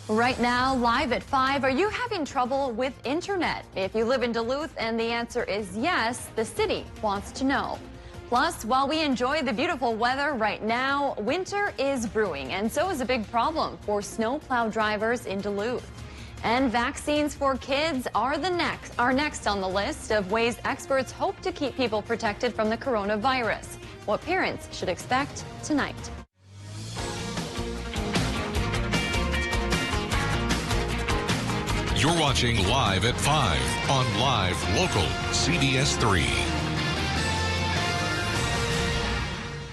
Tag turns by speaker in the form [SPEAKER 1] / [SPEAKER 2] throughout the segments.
[SPEAKER 1] Right now, live at 5, are you having trouble with internet? If you live in Duluth and the answer is yes, the city wants to know. Plus, while we enjoy the beautiful weather right now, winter is brewing, and so is a big problem for snowplow drivers in Duluth. And vaccines for kids are next on the list of ways experts hope to keep people protected from the coronavirus. What parents should expect tonight.
[SPEAKER 2] You're watching Live at 5 on Live Local CBS3.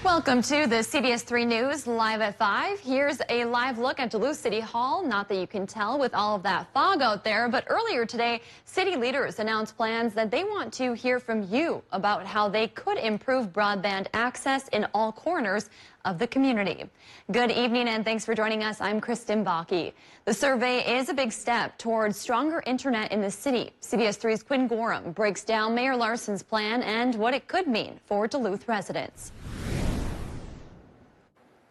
[SPEAKER 1] Welcome to the CBS3 News Live at 5. Here's a live look at Duluth City Hall. Not that you can tell with all of that fog out there, but earlier today, city leaders announced plans that they want to hear from you about how they could improve broadband access in all corners of the community. Good evening and thanks for joining us. I'm Kristen Bakke. The survey is a big step towards stronger internet in the city. CBS3's Quinn Gorham breaks down Mayor Larson's plan and what it could mean for Duluth residents.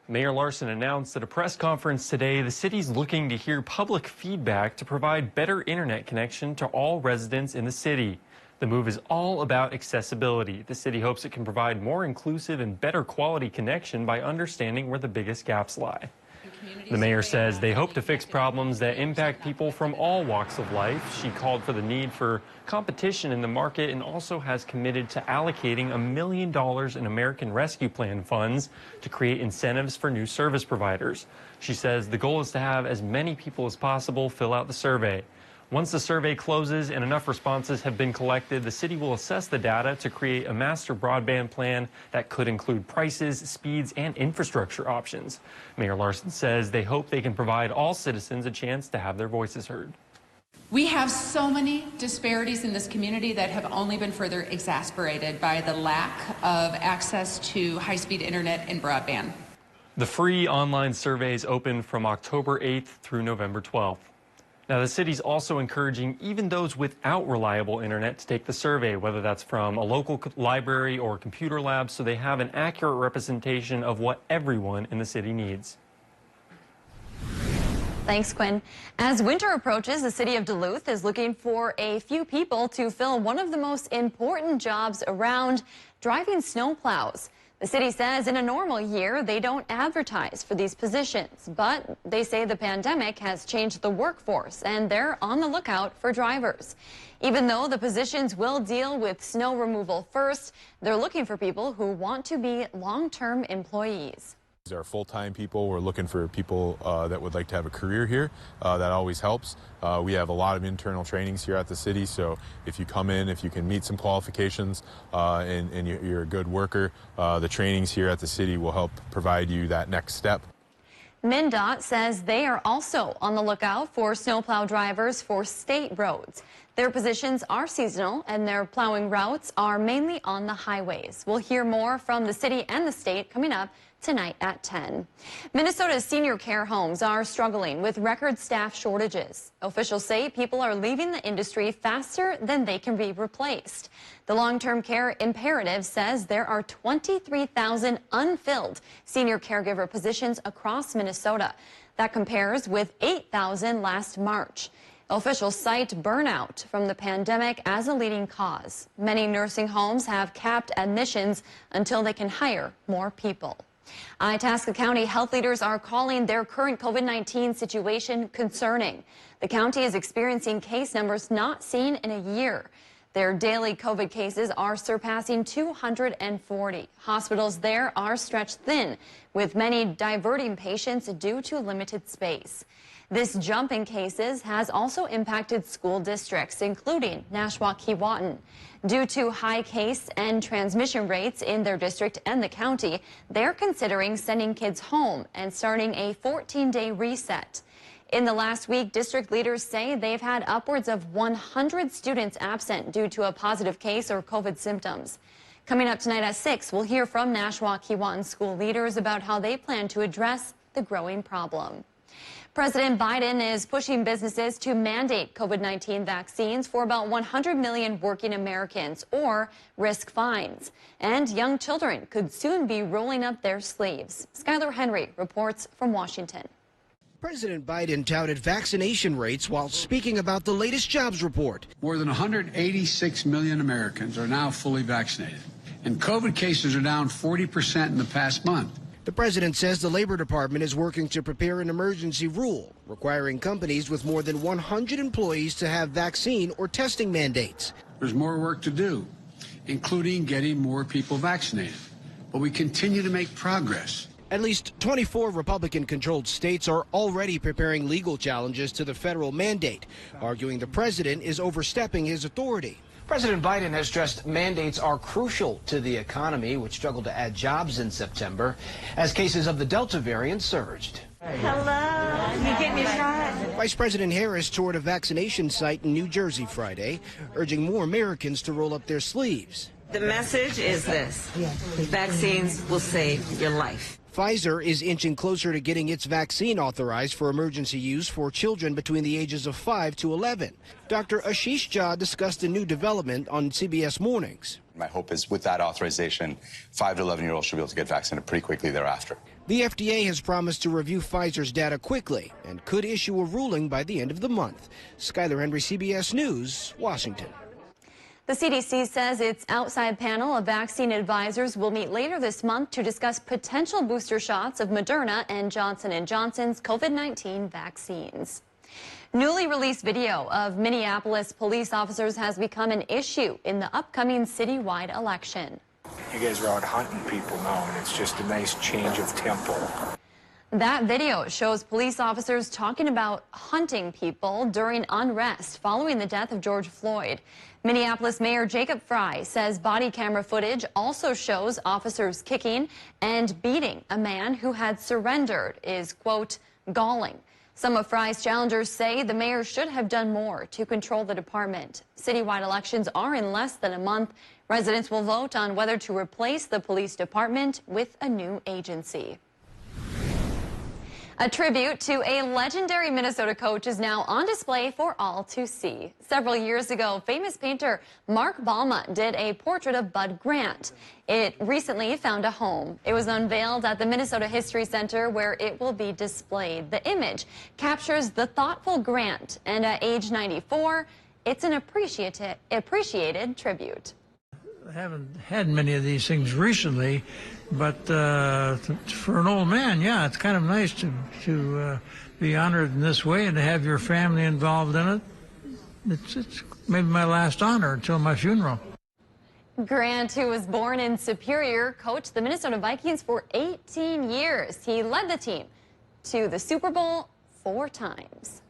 [SPEAKER 3] Mayor Larson announced at a press conference today the city's looking to hear public feedback to provide better internet connection to all residents in the city. The move is all about accessibility. The city hopes it can provide more inclusive and better quality connection by understanding where the biggest gaps lie. The mayor says they hope to fix problems that impact people from all walks of life. She called for the need for competition in the market and also has committed to allocating $1 million in American Rescue Plan funds to create incentives for new service providers. She says the goal is to have as many people as possible fill out the survey. Once the survey closes and enough responses have been collected, the city will assess the data to create a master broadband plan that could include prices, speeds, and infrastructure options. Mayor Larson says they hope they can provide all citizens a chance to have their voices heard.
[SPEAKER 4] We have so many disparities in this community that have only been further exacerbated by the lack of access to high-speed internet and broadband.
[SPEAKER 3] The free online survey is open from October 8th through November 12th. Now, the city's also encouraging even those without reliable internet to take the survey, whether that's from a local library or computer lab, so they have an accurate representation of what everyone in the city needs.
[SPEAKER 1] Thanks, Quinn. As winter approaches, the city of Duluth is looking for a few people to fill one of the most important jobs around, driving snowplows. The city says in a normal year, they don't advertise for these positions, but they say the pandemic has changed the workforce and they're on the lookout for drivers. Even though the positions will deal with snow removal first, they're looking for people who want to be long-term employees.
[SPEAKER 5] These are full-time people. We're looking for people that would like to have a career here. That always helps. We have a lot of internal trainings here at the city, so if you come in, if you can meet some qualifications and you're a good worker, the trainings here at the city will help provide you that next step.
[SPEAKER 1] MnDOT says they are also on the lookout for snowplow drivers for state roads. Their positions are seasonal and their plowing routes are mainly on the highways. We'll hear more from the city and the state coming up tonight at 10. Minnesota's senior care homes are struggling with record staff shortages. Officials say people are leaving the industry faster than they can be replaced. The long-term care imperative says there are 23,000 unfilled senior caregiver positions across Minnesota. That compares with 8,000 last March. Officials cite burnout from the pandemic as a leading cause. Many nursing homes have capped admissions until they can hire more people. Itasca County health leaders are calling their current COVID-19 situation concerning. The county is experiencing case numbers not seen in a year. Their daily COVID cases are surpassing 240. Hospitals there are stretched thin, with many diverting patients due to limited space. This jump in cases has also impacted school districts, including Nashwauk-Keewatin. Due to high case and transmission rates in their district and the county, they're considering sending kids home and starting a 14-day reset. In the last week, district leaders say they've had upwards of 100 students absent due to a positive case or COVID symptoms. Coming up tonight at 6, we'll hear from Nashwauk-Keewatin school leaders about how they plan to address the growing problem. President Biden is pushing businesses to mandate COVID-19 vaccines for about 100 million working Americans or risk fines. And young children could soon be rolling up their sleeves. Skylar Henry reports from Washington.
[SPEAKER 6] President Biden touted vaccination rates while speaking about the latest jobs report.
[SPEAKER 7] More than 186 million Americans are now fully vaccinated, and COVID cases are down 40% in the past month.
[SPEAKER 6] The president says the Labor Department is working to prepare an emergency rule requiring companies with more than 100 employees to have vaccine or testing mandates.
[SPEAKER 7] There's more work to do, including getting more people vaccinated, but we continue to make progress.
[SPEAKER 6] At least 24 Republican-controlled states are already preparing legal challenges to the federal mandate, arguing the president is overstepping his authority. President Biden has stressed mandates are crucial to the economy, which struggled to add jobs in September as cases of the Delta variant surged.
[SPEAKER 8] Hello, you get me a shot?
[SPEAKER 6] Vice President Harris toured a vaccination site in New Jersey Friday, urging more Americans to roll up their sleeves.
[SPEAKER 8] The message is this: vaccines will save your life.
[SPEAKER 6] Pfizer is inching closer to getting its vaccine authorized for emergency use for children between the ages of 5 to 11. Dr. Ashish Jha discussed a new development on CBS Mornings.
[SPEAKER 9] My hope is with that authorization, 5 to 11-year-olds should be able to get vaccinated pretty quickly thereafter.
[SPEAKER 6] The FDA has promised to review Pfizer's data quickly and could issue a ruling by the end of the month. Skyler Henry, CBS News, Washington.
[SPEAKER 1] The CDC says its outside panel of vaccine advisors will meet later this month to discuss potential booster shots of Moderna and Johnson & Johnson's COVID-19 vaccines. Newly released video of Minneapolis police officers has become an issue in the upcoming citywide election.
[SPEAKER 10] You guys are out hunting people now, and it's just a nice change of tempo.
[SPEAKER 1] That video shows police officers talking about hunting people during unrest following the death of George Floyd. Minneapolis Mayor Jacob Frey says body camera footage also shows officers kicking and beating a man who had surrendered is, quote, galling. Some of Frey's challengers say the mayor should have done more to control the department. Citywide elections are in less than a month. Residents will vote on whether to replace the police department with a new agency. A tribute to a legendary Minnesota coach is now on display for all to see. Several years ago, famous painter Mark Balma did a portrait of Bud Grant. It recently found a home. It was unveiled at the Minnesota History Center, where it will be displayed. The image captures the thoughtful Grant, and at age 94, it's an appreciated tribute.
[SPEAKER 11] I haven't had many of these things recently, but for an old man, yeah, it's kind of nice to be honored in this way and to have your family involved in it. It's maybe my last honor until my funeral.
[SPEAKER 1] Grant, who was born in Superior, coached the Minnesota Vikings for 18 years. He led the team to the Super Bowl 4 times.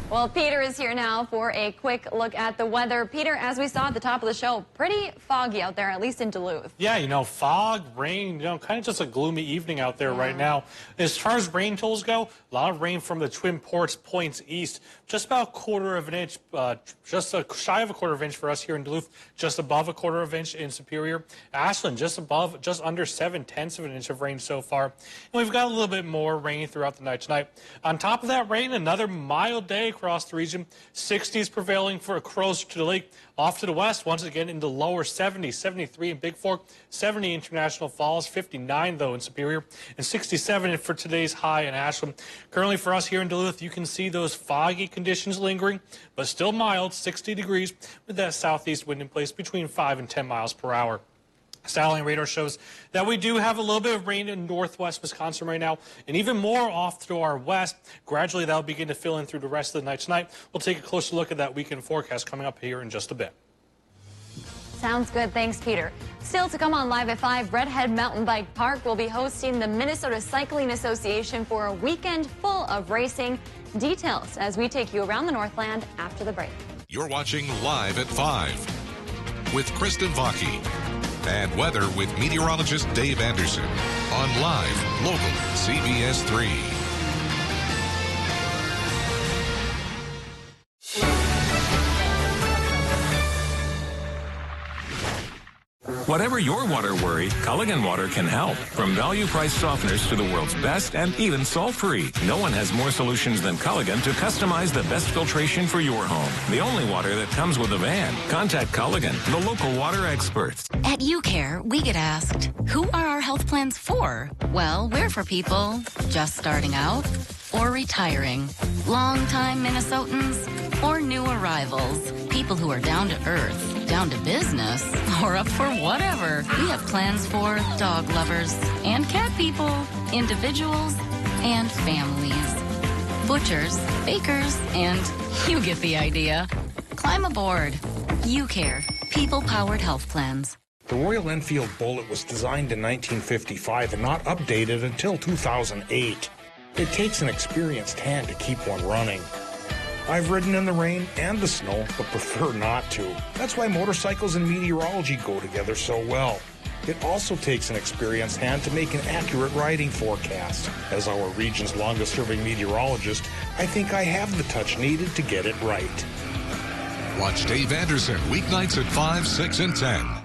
[SPEAKER 1] Well, Peter is here now for a quick look at the weather. Peter, as we saw at the top of the show, pretty foggy out there, at least in Duluth.
[SPEAKER 12] Yeah, you know, fog, rain, you know, kind of just a gloomy evening out there right now. As far as rain totals go, a lot of rain from the Twin Ports points east. Just about a quarter of an inch, just shy of a quarter of an inch for us here in Duluth, just above a quarter of an inch in Superior. Ashland, just under 7/10 of an inch of rain so far. And we've got a little bit more rain throughout the night tonight. On top of that rain, another mild day across the region. 60s prevailing for closer to the lake. Off to the west, once again in the lower 70s, 73 in Big Fork, 70 International Falls, 59 though in Superior, and 67 for today's high in Ashland. Currently for us here in Duluth, you can see those foggy conditions lingering, but still mild, 60 degrees, with that southeast wind in place between 5 and 10 miles per hour. Satellite radar shows that we do have a little bit of rain in northwest Wisconsin right now, and even more off to our west. Gradually, that'll begin to fill in through the rest of the night tonight. We'll take a closer look at that weekend forecast coming up here in just a bit.
[SPEAKER 1] Sounds good. Thanks, Peter. Still to come on Live at 5, Redhead Mountain Bike Park will be hosting the Minnesota Cycling Association for a weekend full of racing. Details as we take you around the Northland after the break.
[SPEAKER 2] You're watching Live at 5 with Kristen Vacchi. And weather with meteorologist Dave Anderson on Live Local CBS3.
[SPEAKER 13] Whatever your water worry, Culligan Water can help. From value-priced softeners to the world's best and even salt-free. No one has more solutions than Culligan to customize the best filtration for your home. The only water that comes with a van. Contact Culligan, the local water experts.
[SPEAKER 14] At UCare, we get asked, who are our health plans for? Well, we're for people just starting out or retiring, longtime Minnesotans or new arrivals, people who are down to earth, down to business, or up for whatever. We have plans for dog lovers and cat people, individuals and families, butchers, bakers, and you get the idea. Climb aboard. You Care, people-powered health plans.
[SPEAKER 15] The Royal Enfield Bullet was designed in 1955 and not updated until 2008. It takes an experienced hand to keep one running. I've ridden in the rain and the snow, but prefer not to. That's why motorcycles and meteorology go together so well. It also takes an experienced hand to make an accurate riding forecast. As our region's longest-serving meteorologist, I think I have the touch needed to get it right.
[SPEAKER 2] Watch Dave Anderson weeknights at 5, 6, and 10.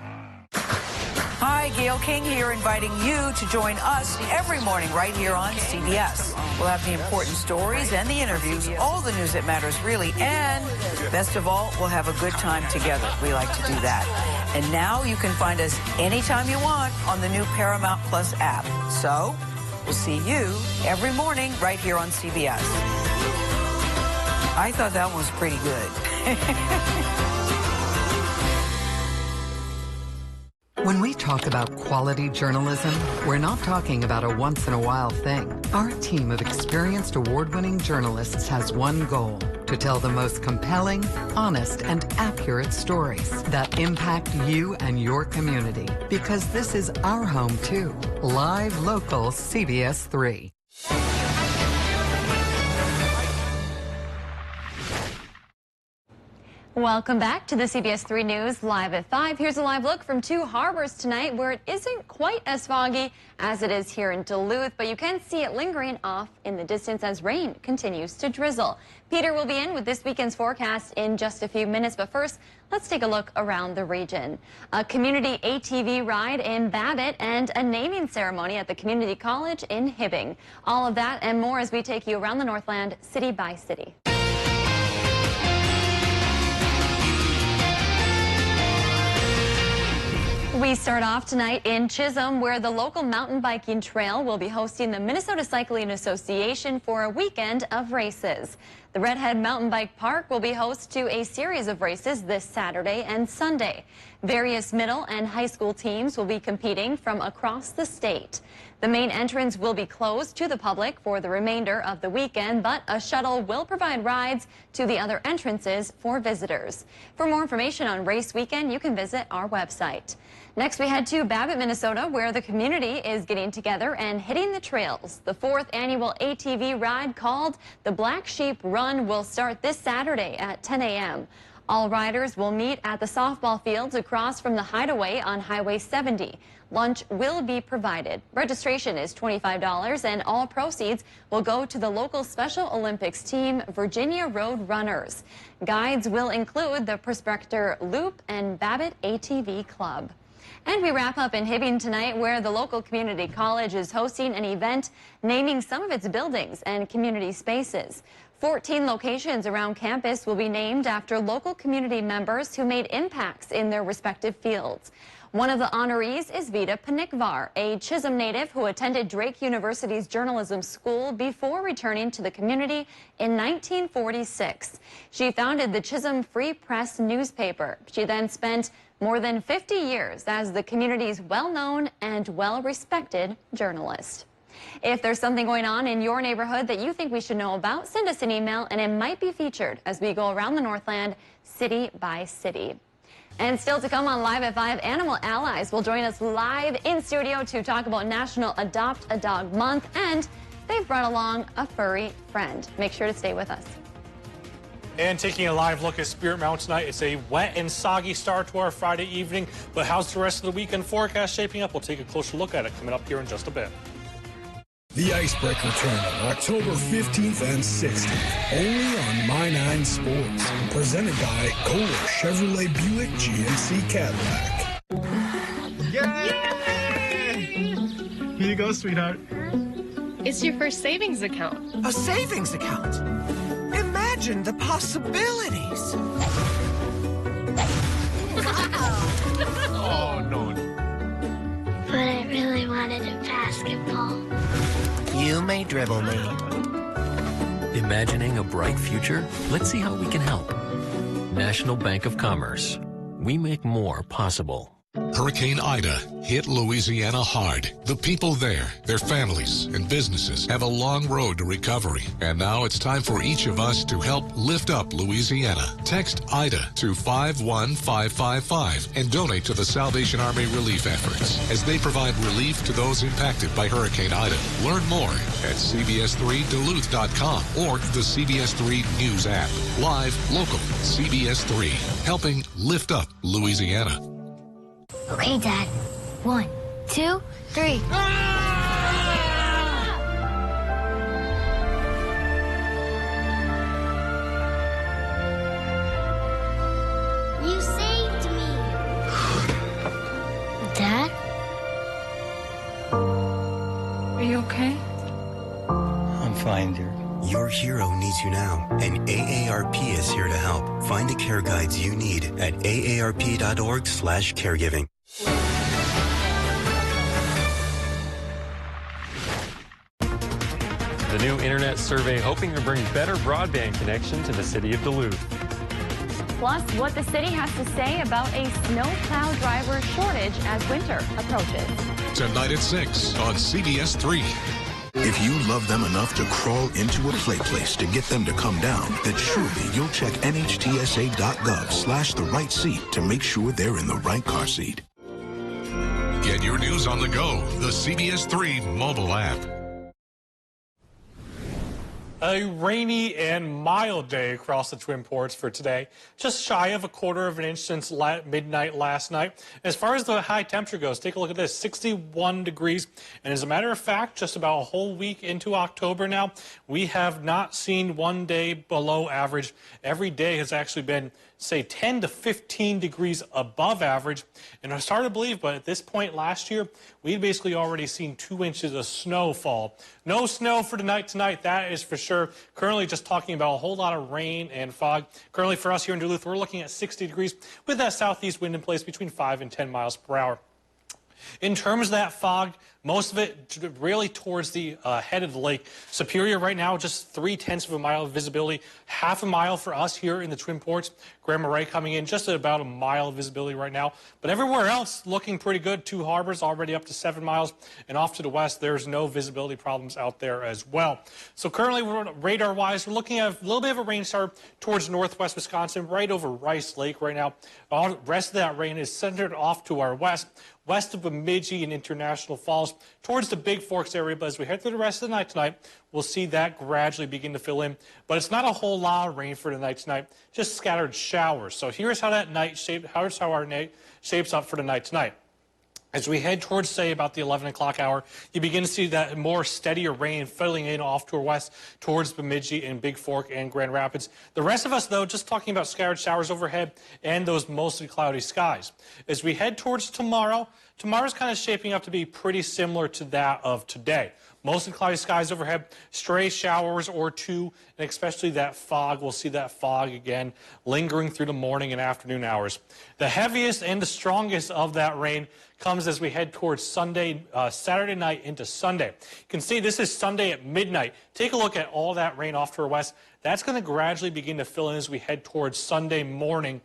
[SPEAKER 16] Hi, Gail King here, inviting you to join us every morning right here on CBS. We'll have the important stories and the interviews, all the news that matters really, and best of all, we'll have a good time together. We like to do that. And now you can find us anytime you want on the new Paramount Plus app. So we'll see you every morning right here on CBS. I thought that one was pretty good.
[SPEAKER 17] When we talk about quality journalism, we're not talking about a once-in-a-while thing. Our team of experienced award-winning journalists has one goal: to tell the most compelling, honest, and accurate stories that impact you and your community. Because this is our home, too. Live, local, CBS3.
[SPEAKER 1] Welcome back to the CBS 3 News Live at 5. Here's a live look from Two Harbors tonight, where it isn't quite as foggy as it is here in Duluth, but you can see it lingering off in the distance as rain continues to drizzle. Peter will be in with this weekend's forecast in just a few minutes, but first, let's take a look around the region. A community ATV ride in Babbitt and a naming ceremony at the community college in Hibbing. All of that and more as we take you around the Northland, city by city. We start off tonight in Chisholm, where the local mountain biking trail will be hosting the Minnesota Cycling Association for a weekend of races. The Redhead Mountain Bike Park will be host to a series of races this Saturday and Sunday. Various middle and high school teams will be competing from across the state. The main entrance will be closed to the public for the remainder of the weekend, but a shuttle will provide rides to the other entrances for visitors. For more information on race weekend, you can visit our website. Next, we head to Babbitt, Minnesota, where the community is getting together and hitting the trails. The 4th annual ATV ride called the Black Sheep Run will start this Saturday at 10 a.m. All riders will meet at the softball fields across from the hideaway on Highway 70. Lunch will be provided. Registration is $25, and all proceeds will go to the local Special Olympics team, Virginia Road Runners. Guides will include the Prospector Loop and Babbitt ATV Club. And we wrap up in Hibbing tonight, where the local community college is hosting an event naming some of its buildings and community spaces. 14 locations around campus will be named after local community members who made impacts in their respective fields. One of the honorees is Vita Panikvar, a Chisholm native who attended Drake University's journalism school before returning to the community in 1946. She founded the Chisholm Free Press newspaper. She then spent more than 50 years as the community's well-known and well-respected journalist. If there's something going on in your neighborhood that you think we should know about, send us an email and it might be featured as we go around the Northland, city by city. And still to come on Live at 5, Animal Allies will join us live in studio to talk about National Adopt a Dog Month, and they've brought along a furry friend. Make sure to stay with us.
[SPEAKER 12] And taking a live look at Spirit Mountain tonight, it's a wet and soggy start to our Friday evening, but how's the rest of the weekend forecast shaping up? We'll take a closer look at it coming up here in just a bit.
[SPEAKER 18] The Icebreaker Tournament, October 15th and 16th, only on My 9 Sports. Presented by Kohler Chevrolet Buick GMC Cadillac.
[SPEAKER 19] Yay! Here you go, sweetheart.
[SPEAKER 20] It's your first savings account.
[SPEAKER 21] A savings account? Imagine the possibilities.
[SPEAKER 19] Oh, no.
[SPEAKER 22] But I really wanted a basketball.
[SPEAKER 21] You may dribble me,
[SPEAKER 3] Imagining a bright future? Let's see how we can help. National Bank of Commerce. We make more possible.
[SPEAKER 2] Hurricane Ida hit Louisiana hard. The people there, their families, and businesses have a long road to recovery. And now it's time for each of us to help lift up Louisiana. Text IDA to 51555 and donate to the Salvation Army relief efforts as they provide relief to those impacted by Hurricane Ida. Learn more at CBS3Duluth.com or the CBS3 News app. Live, local, CBS3, helping lift up Louisiana.
[SPEAKER 22] Okay, Dad. 1, 2, 3. You saved me. Dad?
[SPEAKER 16] Are you okay?
[SPEAKER 4] I'm fine, dear. Your hero needs you now, and AARP is here to help. Find the care guides you need at aarp.org/caregiving.
[SPEAKER 23] The new internet survey hoping to bring better broadband connection to the city of Duluth.
[SPEAKER 1] Plus, what the city has to say about a snowplow driver shortage as winter approaches.
[SPEAKER 2] Tonight at 6 on CBS3.
[SPEAKER 24] If you love them enough to crawl into a play place to get them to come down, then surely you'll check nhtsa.gov/the right seat to make sure they're in the right car seat.
[SPEAKER 2] Get your news on the go. The CBS3 mobile app.
[SPEAKER 12] A rainy and mild day across the Twin Ports for today. Just shy of a quarter of an inch since midnight last night. As far as the high temperature goes, take a look at this, 61 degrees. And as a matter of fact, just about a whole week into October now, we have not seen one day below average. Every day has actually been, say, 10 to 15 degrees above average. And it's hard to believe, but at this point last year, we'd basically already seen 2 inches of snowfall. No snow for tonight, that is for sure. Currently just talking about a whole lot of rain and fog. Currently for us here in Duluth, we're looking at 60 degrees with that southeast wind in place between 5 and 10 miles per hour. In terms of that fog, most of it really towards the head of the lake. Superior right now, just 0.3 of a mile of visibility. Half a mile for us here in the Twin Ports. Grand Marais coming in just at about a mile of visibility right now. But everywhere else looking pretty good. Two harbors already up to 7 miles. And off to the west, there's no visibility problems out there as well. So currently, radar-wise, we're looking at a little bit of a rain shower towards northwest Wisconsin, right over Rice Lake right now. All the rest of that rain is centered off to our west of Bemidji and International Falls, towards the Big Forks area. But as we head through the rest of the night tonight, we'll see that gradually begin to fill in. But it's not a whole lot of rain for the night tonight, just scattered showers. So here's how that night here's how our night shapes up for the night tonight. As we head towards, say, about the 11 o'clock hour, you begin to see that more steadier rain filling in off to our west towards Bemidji and Big Fork and Grand Rapids. The rest of us, though, just talking about scattered showers overhead and those mostly cloudy skies. As we head towards tomorrow's kind of shaping up to be pretty similar to that of today. Mostly cloudy skies overhead, stray showers or two, and especially that fog. We'll see that fog again lingering through the morning and afternoon hours. The heaviest and the strongest of that rain comes as we head towards Saturday night into Sunday. You can see this is Sunday at midnight. Take a look at all that rain off to our west. That's going to gradually begin to fill in as we head towards Sunday morning.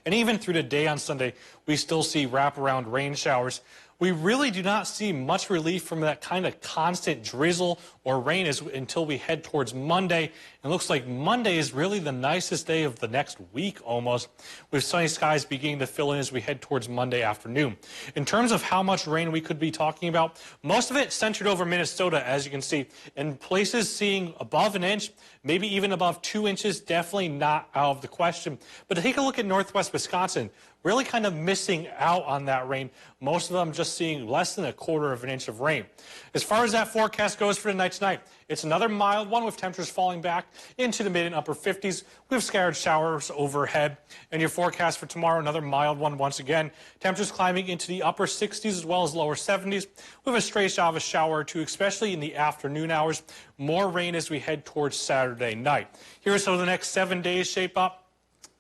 [SPEAKER 12] And even through the day on Sunday, we still see wraparound rain showers. We really do not see much relief from that kind of constant drizzle or rain until we head towards Monday. It looks like Monday is really the nicest day of the next week almost, with sunny skies beginning to fill in as we head towards Monday afternoon. In terms of how much rain we could be talking about, most of it centered over Minnesota, as you can see, and places seeing above an inch, maybe even above 2 inches, definitely not out of the question. But take a look at northwest Wisconsin. Really kind of missing out on that rain. Most of them just seeing less than a quarter of an inch of rain. As far as that forecast goes for the night tonight, it's another mild one with temperatures falling back into the mid and upper 50s with scattered showers overhead. And your forecast for tomorrow, another mild one once again. Temperatures climbing into the upper 60s as well as lower 70s with a stray shot of a shower or two, especially in the afternoon hours. More rain as we head towards Saturday night. Here's how the next 7 days shape up.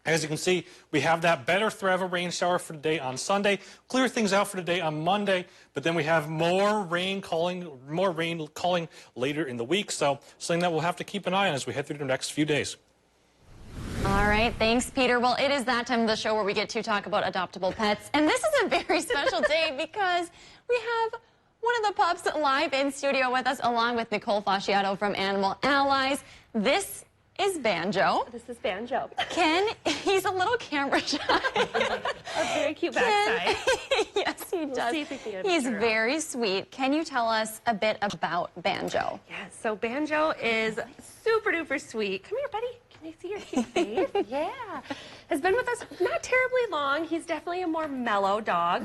[SPEAKER 12] As you can see, we have that better threat of a rain shower for today on Sunday. Clear things out for today on Monday, but then we have more rain calling later in the week. So something that we'll have to keep an eye on as we head through the next few days.
[SPEAKER 1] All right, thanks, Peter. Well, it is that time of the show where we get to talk about adoptable pets. And this is a very special day because we have one of the pups live in studio with us, along with Nicole Fasciato from Animal Allies. This is Banjo.
[SPEAKER 5] This is Banjo.
[SPEAKER 1] Ken, he's a little camera shy.
[SPEAKER 5] A very cute backside.
[SPEAKER 1] Yes, he does.
[SPEAKER 5] See if we can get
[SPEAKER 1] He's
[SPEAKER 5] her
[SPEAKER 1] very sweet. Can you tell us a bit about Banjo?
[SPEAKER 5] Yeah, so Banjo is super duper sweet. Come here, buddy. Can I see your cute face? Yeah. Has been with us not terribly long. He's definitely a more mellow dog.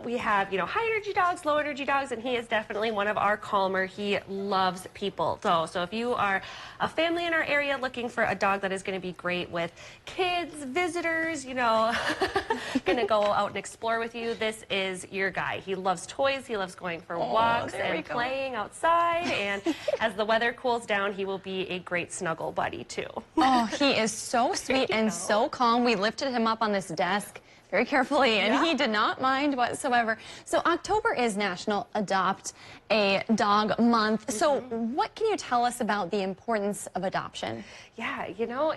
[SPEAKER 5] We have, high energy dogs, low energy dogs, and he is definitely one of our calmer. He loves people. So if you are a family in our area looking for a dog that is going to be great with kids, visitors, going to go out and explore with you, this is your guy. He loves toys. He loves going for walks and playing outside. And as the weather cools down, he will be a great snuggle buddy too.
[SPEAKER 1] Oh, he is so sweet and so calm. We lifted him up on this desk very carefully, and he did not mind whatsoever. So October is National Adopt a Dog Month. So what can you tell us about the importance of adoption?
[SPEAKER 5] Yeah,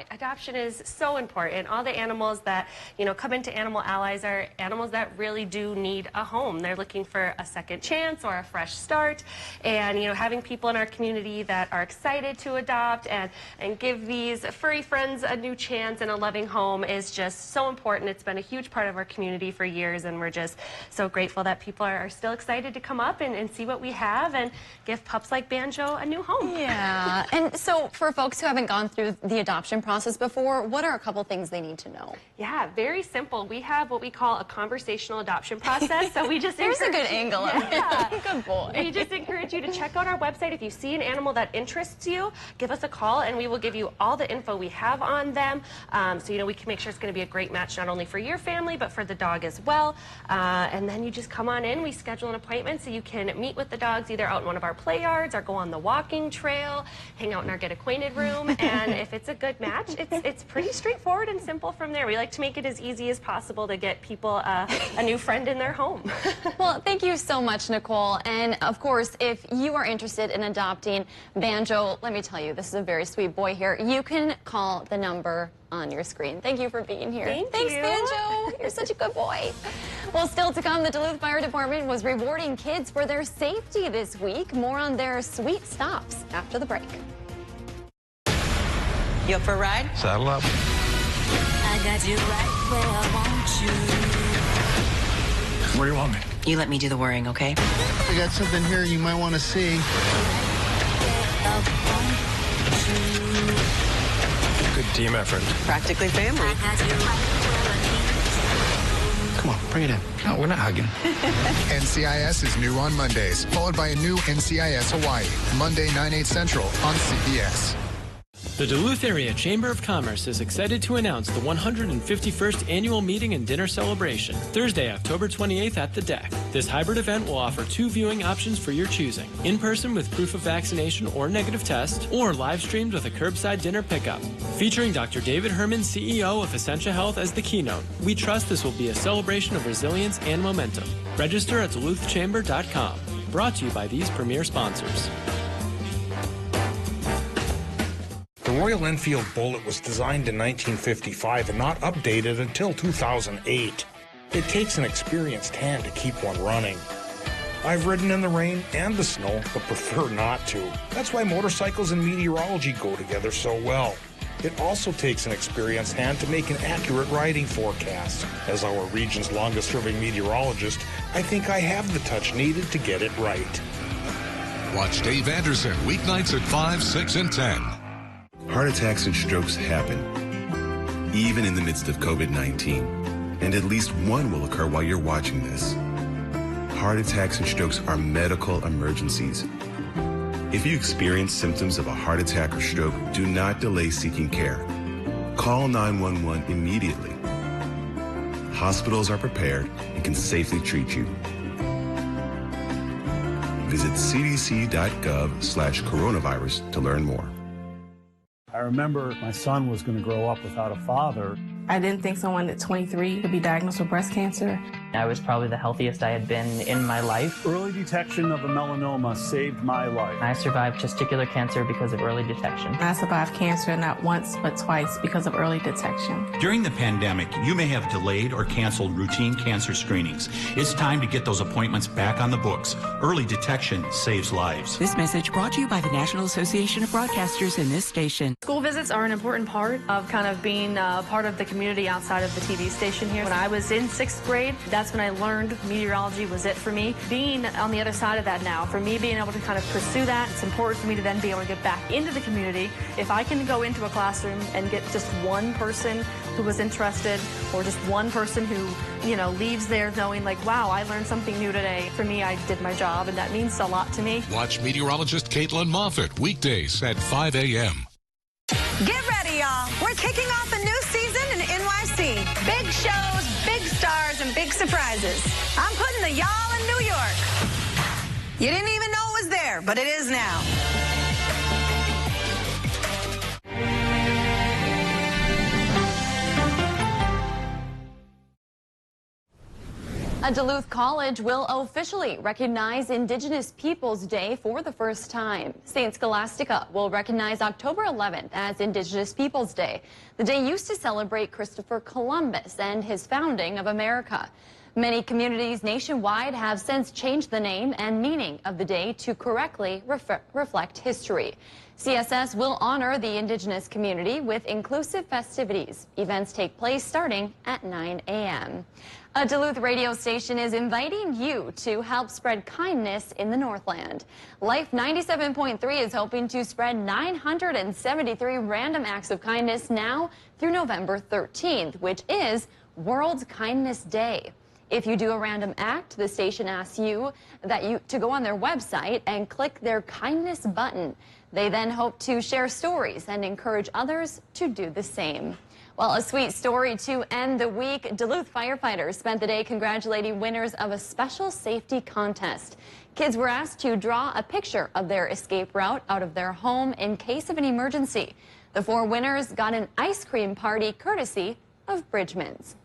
[SPEAKER 5] adoption is so important. All the animals that, come into Animal Allies are animals that really do need a home. They're looking for a second chance or a fresh start. And, having people in our community that are excited to adopt and give these furry friends a new chance and a loving home is just so important. It's been a huge part of our community for years, and we're just so grateful that people are still excited to come up and see what we have and give pups like Banjo a new home.
[SPEAKER 1] Yeah, and so for folks who haven't gone through the adoption process before, what are a couple things they need to know?
[SPEAKER 5] Yeah, very simple. We have what we call a conversational adoption process. So we just
[SPEAKER 1] There's a good angle.
[SPEAKER 5] Yeah.
[SPEAKER 1] Good boy.
[SPEAKER 5] We just encourage you to check out our website. If you see an animal that interests you, give us a call and we will give you all the info we have on them. So we can make sure it's going to be a great match not only for your family but for the dog as well. And then you just come on in. We schedule an appointment so you can meet with the dogs either out in one of our play yards or go on the walking trail, hang out in our get acquainted room, and if it's a good match, it's pretty straightforward and simple from there. We like to make it as easy as possible to get people a new friend in their home.
[SPEAKER 1] Well, thank you so much, Nicole. And of course, if you are interested in adopting Banjo, let me tell you, this is a very sweet boy here. You can call the number on your screen. Thank you for being here.
[SPEAKER 5] Thanks,
[SPEAKER 1] Banjo. You're such a good boy. Well, still to come, the Duluth Fire Department was rewarding kids for their safety this week. More on their sweet stops after the break.
[SPEAKER 7] You up for a ride?
[SPEAKER 24] Saddle up.
[SPEAKER 7] I got you right where I want you.
[SPEAKER 24] Where do you want me?
[SPEAKER 7] You let me do the worrying, okay?
[SPEAKER 8] I got something here you might want to see.
[SPEAKER 24] Good team effort.
[SPEAKER 7] Practically family.
[SPEAKER 8] Come on, bring it in.
[SPEAKER 24] No, we're not hugging.
[SPEAKER 9] NCIS is new on Mondays, followed by a new NCIS Hawaii, Monday 9/8 Central on CBS.
[SPEAKER 25] The Duluth Area Chamber of Commerce is excited to announce the 151st Annual Meeting and Dinner Celebration, Thursday, October 28th at the Deck. This hybrid event will offer 2 viewing options for your choosing, in person with proof of vaccination or negative test, or live streamed with a curbside dinner pickup. Featuring Dr. David Herman, CEO of Essentia Health, as the keynote, we trust this will be a celebration of resilience and momentum. Register at DuluthChamber.com. Brought to you by these premier sponsors.
[SPEAKER 15] The Royal Enfield Bullet was designed in 1955 and not updated until 2008. It takes an experienced hand to keep one running. I've ridden in the rain and the snow, but prefer not to. That's why motorcycles and meteorology go together so well. It also takes an experienced hand to make an accurate riding forecast. As our region's longest-serving meteorologist, I think I have the touch needed to get it right.
[SPEAKER 2] Watch Dave Anderson weeknights at 5, 6, and 10.
[SPEAKER 24] Heart attacks and strokes happen, even in the midst of COVID-19. And at least one will occur while you're watching this. Heart attacks and strokes are medical emergencies. If you experience symptoms of a heart attack or stroke, do not delay seeking care. Call 911 immediately. Hospitals are prepared and can safely treat you. Visit cdc.gov/coronavirus to learn more.
[SPEAKER 26] I remember my son was going to grow up without a father.
[SPEAKER 6] I didn't think someone at 23 could be diagnosed with breast cancer.
[SPEAKER 10] I was probably the healthiest I had been in my life.
[SPEAKER 11] Early detection of a melanoma saved my life.
[SPEAKER 10] I survived testicular cancer because of early detection.
[SPEAKER 6] I survived cancer not once but twice because of early detection.
[SPEAKER 13] During the pandemic, you may have delayed or canceled routine cancer screenings. It's time to get those appointments back on the books. Early detection saves lives.
[SPEAKER 14] This message brought to you by the National Association of Broadcasters and this station.
[SPEAKER 26] School visits are an important part of kind of being part of the community outside of the TV station here. When I was in 6th grade, that's when I learned meteorology was it for me. Being on the other side of that now, for me being able to kind of pursue that, it's important for me to then be able to get back into the community. If I can go into a classroom and get just one person who was interested, or just one person who, you know, leaves there knowing like, wow, I learned something new today. For me, I did my job, and that means a lot to me.
[SPEAKER 2] Watch meteorologist Caitlin Moffett weekdays at 5 a.m.
[SPEAKER 27] Get ready, y'all. We're kicking off a new season in NYC. Big shows, big stars, and big surprises. I'm putting the y'all in New York. You didn't even know it was there, but it is now.
[SPEAKER 1] A Duluth college will officially recognize Indigenous Peoples Day for the first time. St. Scholastica will recognize October 11th as Indigenous Peoples Day. The day used to celebrate Christopher Columbus and his founding of America. Many communities nationwide have since changed the name and meaning of the day to correctly reflect history. CSS will honor the Indigenous community with inclusive festivities. Events take place starting at 9 a.m. A Duluth radio station is inviting you to help spread kindness in the Northland. Life 97.3 is hoping to spread 973 random acts of kindness now through November 13th, which is World Kindness Day. If you do a random act, the station asks you to go on their website and click their kindness button. They then hope to share stories and encourage others to do the same. Well, a sweet story to end the week. Duluth firefighters spent the day congratulating winners of a special safety contest. Kids were asked to draw a picture of their escape route out of their home in case of an emergency. The 4 winners got an ice cream party courtesy of Bridgman's.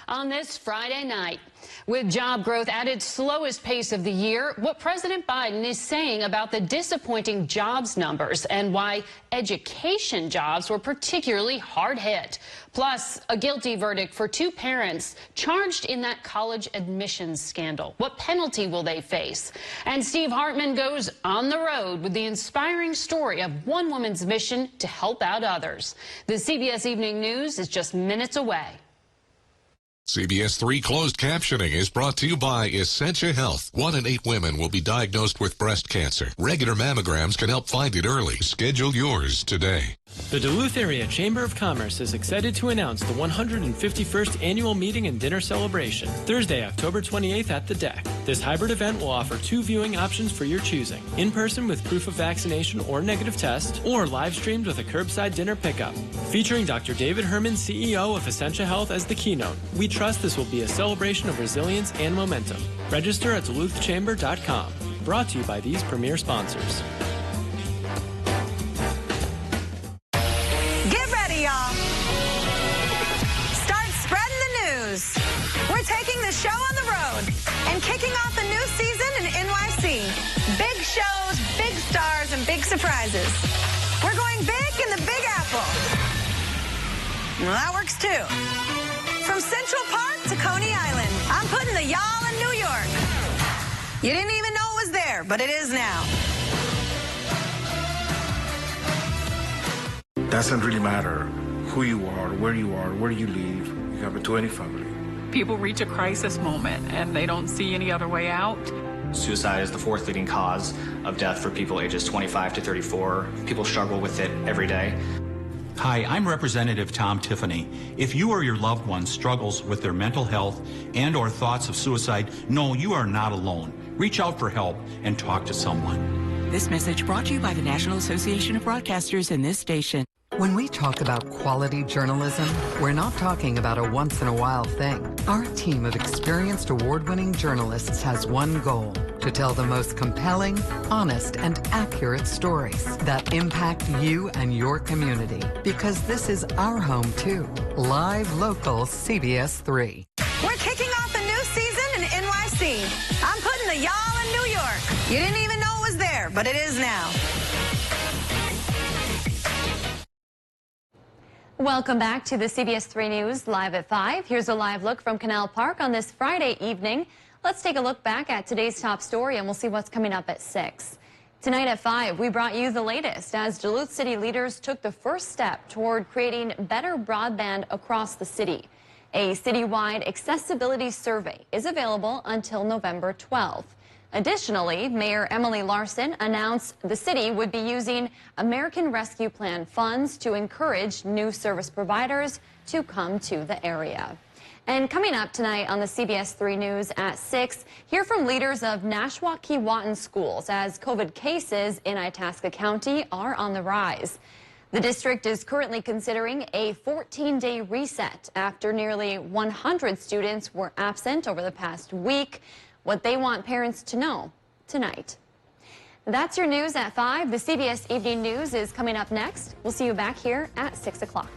[SPEAKER 28] On this Friday night, with job growth at its slowest pace of the year, what President Biden is saying about the disappointing jobs numbers and why education jobs were particularly hard hit. Plus, a guilty verdict for 2 parents charged in that college admissions scandal. What penalty will they face? And Steve Hartman goes on the road with the inspiring story of one woman's mission to help out others. The CBS Evening News is just minutes away.
[SPEAKER 2] CBS3 closed captioning is brought to you by Essentia Health. 1 in 8 women will be diagnosed with breast cancer. Regular mammograms can help find it early. Schedule yours today.
[SPEAKER 25] The Duluth Area Chamber of Commerce is excited to announce the 151st Annual Meeting and Dinner Celebration, Thursday, October 28th at the Deck. This hybrid event will offer 2 viewing options for your choosing, in person with proof of vaccination or negative test, or live streamed with a curbside dinner pickup. Featuring Dr. David Herman, CEO of Essentia Health, as the keynote. We trust this will be a celebration of resilience and momentum. Register at DuluthChamber.com. Brought to you by these premier sponsors.
[SPEAKER 27] Get ready, y'all. Start spreading the news. We're taking the show on the road and kicking off a new season in NYC. Big shows, big stars, and big surprises. We're going big in the Big Apple. Well, that works too. From Central Park to Coney Island, I'm putting the y'all in New York. You didn't even know it was there, but it is now.
[SPEAKER 29] Doesn't really matter who you are, where you live, you have a 20 family.
[SPEAKER 30] People reach a crisis moment and they don't see any other way out.
[SPEAKER 31] Suicide is the 4th leading cause of death for people ages 25 to 34. People struggle with it every day.
[SPEAKER 13] Hi, I'm Representative Tom Tiffany. If you or your loved one struggles with their mental health and or thoughts of suicide, no, you are not alone. Reach out for help and talk to someone.
[SPEAKER 14] This message brought to you by the National Association of Broadcasters and this station.
[SPEAKER 3] When we talk about quality journalism, we're not talking about a once-in-a-while thing. Our team of experienced award-winning journalists has one goal: to tell the most compelling, honest, and accurate stories that impact you and your community. Because this is our home, too. Live, local, CBS3.
[SPEAKER 27] We're kicking off a new season in NYC. I'm putting the y'all in New York. You didn't even know it was there, but it is now.
[SPEAKER 1] Welcome back to the CBS 3 News Live at 5. Here's a live look from Canal Park on this Friday evening. Let's take a look back at today's top story, and we'll see what's coming up at 6. Tonight at 5, we brought you the latest as Duluth city leaders took the first step toward creating better broadband across the city. A citywide accessibility survey is available until November 12th. Additionally, Mayor Emily Larson announced the city would be using American Rescue Plan funds to encourage new service providers to come to the area. And coming up tonight on the CBS 3 News at 6, hear from leaders of Nashwauk-Keewatin schools as COVID cases in Itasca County are on the rise. The district is currently considering a 14-day reset after nearly 100 students were absent over the past week. What they want parents to know tonight. That's your news at 5. The CBS Evening News is coming up next. We'll see you back here at 6 o'clock.